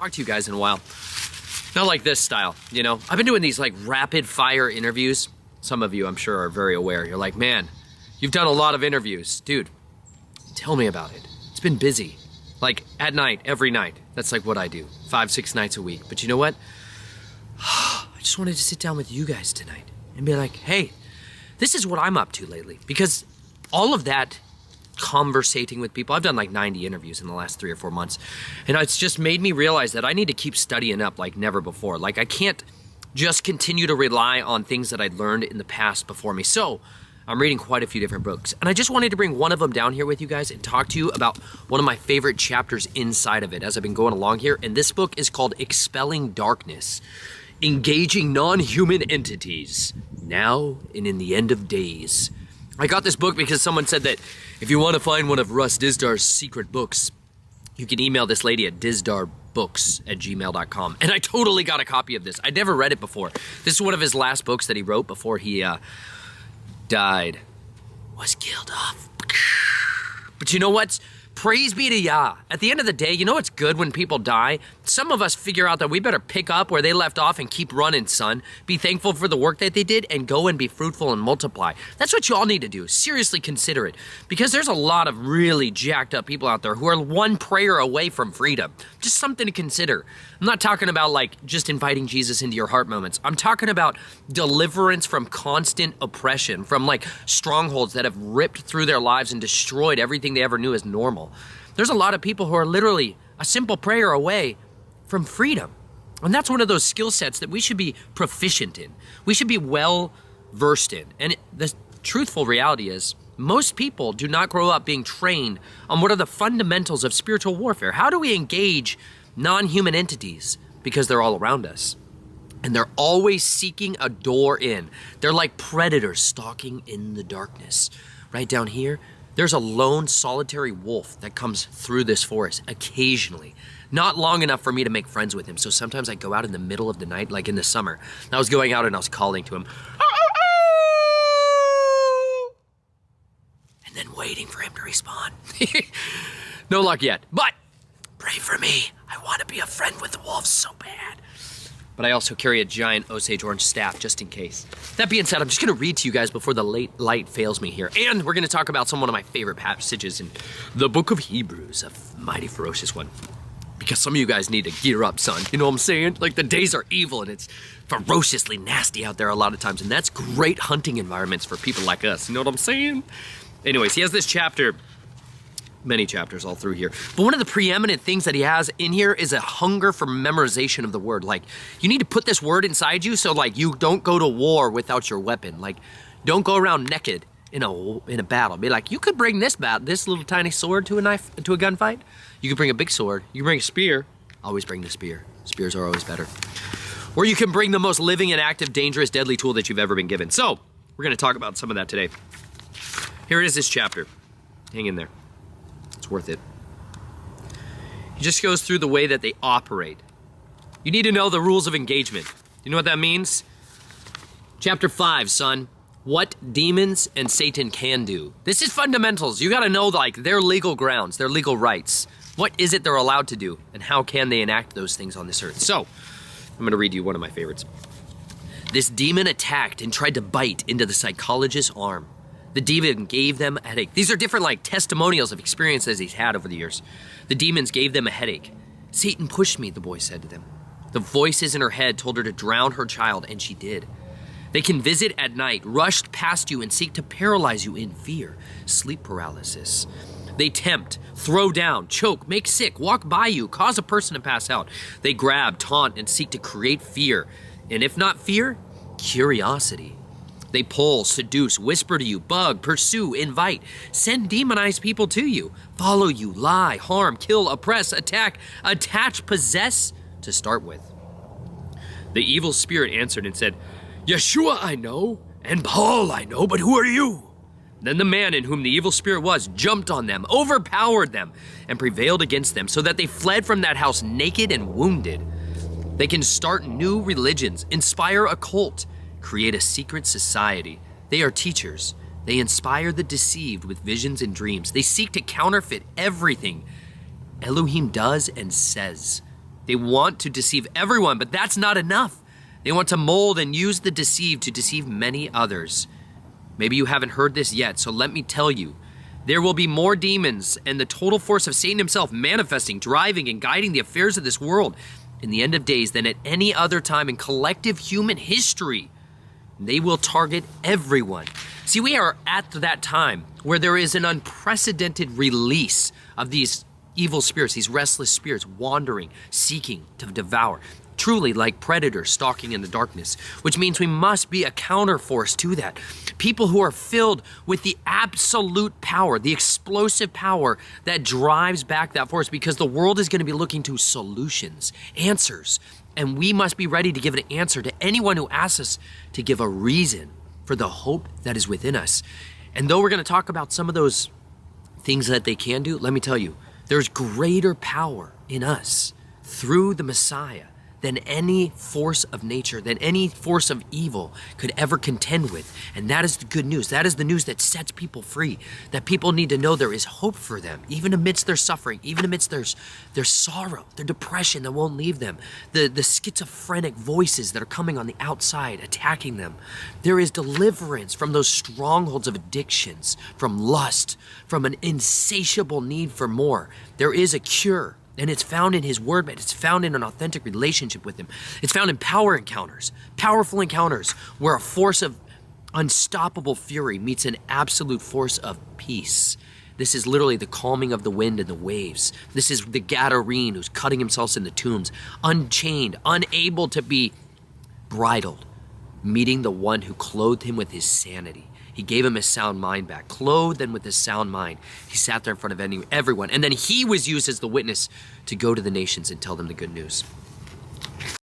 Talk to you guys in a while. Not like this style, you know? I've been doing these like rapid fire interviews. Some of you, I'm sure, are very aware. You're like, man, you've done a lot of interviews. Dude, tell me about it. It's been busy. Like at night, every night. That's like what I do. 5-6 nights a week. But you know what? I just wanted to sit down with you guys tonight and be like, hey, this is what I'm up to lately. Because all of that conversating with people, I've done like 90 interviews in the last 3 or 4 months, and it's just made me realize that I need to keep studying up like never before. Like I can't just continue to rely on things that I'd learned in the past before me. So I'm reading quite a few different books, and I just wanted to bring one of them down here with you guys and talk to you about one of my favorite chapters inside of it as I've been going along here. And this book is called Expelling Darkness, Engaging Non-Human Entities, Now and in the End of Days. I got this book because someone said that if you want to find one of Russ Dizdar's secret books, you can email this lady at dizdarbooks@gmail.com. And I totally got a copy of this. I'd never read it before. This is one of his last books that he wrote before he died. Was killed off. But you know what? Praise be to Yah. At the end of the day, you know what's good when people die? Some of us figure out that we better pick up where they left off and keep running, son. Be thankful for the work that they did and go and be fruitful and multiply. That's what you all need to do. Seriously consider it. Because there's a lot of really jacked up people out there who are one prayer away from freedom. Just something to consider. I'm not talking about like just inviting Jesus into your heart moments. I'm talking about deliverance from constant oppression, from like strongholds that have ripped through their lives and destroyed everything they ever knew as normal. There's a lot of people who are literally a simple prayer away from freedom. And that's one of those skill sets that we should be proficient in. We should be well versed in. And the truthful reality is most people do not grow up being trained on what are the fundamentals of spiritual warfare. How do we engage non-human entities? Because they're all around us. And they're always seeking a door in. They're like predators stalking in the darkness. Right down here, there's a lone solitary wolf that comes through this forest occasionally. Not long enough for me to make friends with him. So sometimes I go out in the middle of the night, like in the summer. I was going out and I was calling to him. And then waiting for him to respond. No luck yet, but pray for me. I want to be a friend with the wolves so bad. But I also carry a giant Osage orange staff just in case. That being said, I'm just gonna read to you guys before the late light fails me here. And we're gonna talk about one of my favorite passages in the book of Hebrews, a mighty ferocious one. Because some of you guys need to gear up, son. You know what I'm saying? Like the days are evil and it's ferociously nasty out there a lot of times. And that's great hunting environments for people like us. You know what I'm saying? Anyways, he has this chapter, many chapters all through here. But one of the preeminent things that he has in here is a hunger for memorization of the word. Like, you need to put this word inside you so like you don't go to war without your weapon. Like, don't go around naked in a battle. Be like, you could bring this little tiny sword to a gunfight. You could bring a big sword. You can bring a spear. Always bring the spear. Spears are always better. Or you can bring the most living and active, dangerous, deadly tool that you've ever been given. So, we're gonna talk about some of that today. Here it is, this chapter. Hang in there. It's worth it. He just goes through the way that they operate. You need to know the rules of engagement. You know what that means? Chapter 5, son. What demons and Satan can do. This is fundamentals. You gotta know like their legal grounds, their legal rights. What is it they're allowed to do and how can they enact those things on this earth? So, I'm gonna read you one of my favorites. This demon attacked and tried to bite into the psychologist's arm. The demon gave them a headache. These are different like testimonials of experiences he's had over the years. The demons gave them a headache. Satan pushed me, the boy said to them. The voices in her head told her to drown her child, and she did. They can visit at night, rush past you and seek to paralyze you in fear, sleep paralysis. They tempt, throw down, choke, make sick, walk by you, cause a person to pass out. They grab, taunt, and seek to create fear. And if not fear, curiosity. They pull, seduce, whisper to you, bug, pursue, invite, send demonized people to you, follow you, lie, harm, kill, oppress, attack, attach, possess, to start with. The evil spirit answered and said, Yeshua I know, and Paul I know, but who are you? Then the man in whom the evil spirit was jumped on them, overpowered them, and prevailed against them, so that they fled from that house naked and wounded. They can start new religions, inspire a cult, create a secret society. They are teachers. They inspire the deceived with visions and dreams. They seek to counterfeit everything Elohim does and says. They want to deceive everyone, but that's not enough. They want to mold and use the deceived to deceive many others. Maybe you haven't heard this yet, so let me tell you. There will be more demons and the total force of Satan himself manifesting, driving, and guiding the affairs of this world in the end of days than at any other time in collective human history. They will target everyone. See, we are at that time where there is an unprecedented release of these evil spirits, these restless spirits wandering, seeking to devour. Truly like predators stalking in the darkness, which means we must be a counterforce to that. People who are filled with the absolute power, the explosive power that drives back that force, because the world is going to be looking to solutions, answers, and we must be ready to give an answer to anyone who asks us to give a reason for the hope that is within us. And though we're going to talk about some of those things that they can do, let me tell you, there's greater power in us through the Messiah than any force of nature, than any force of evil could ever contend with. And that is the good news. That is the news that sets people free, that people need to know there is hope for them, even amidst their suffering, even amidst their sorrow, their depression that won't leave them, the schizophrenic voices that are coming on the outside, attacking them. There is deliverance from those strongholds of addictions, from lust, from an insatiable need for more. There is a cure. And it's found in his word, but it's found in an authentic relationship with him. It's found in power encounters, powerful encounters, where a force of unstoppable fury meets an absolute force of peace. This is literally the calming of the wind and the waves. This is the Gadarene who's cutting himself in the tombs, unchained, unable to be bridled, meeting the one who clothed him with his sanity. He gave him his sound mind back, clothed him with his sound mind. He sat there in front of everyone. And then he was used as the witness to go to the nations and tell them the good news.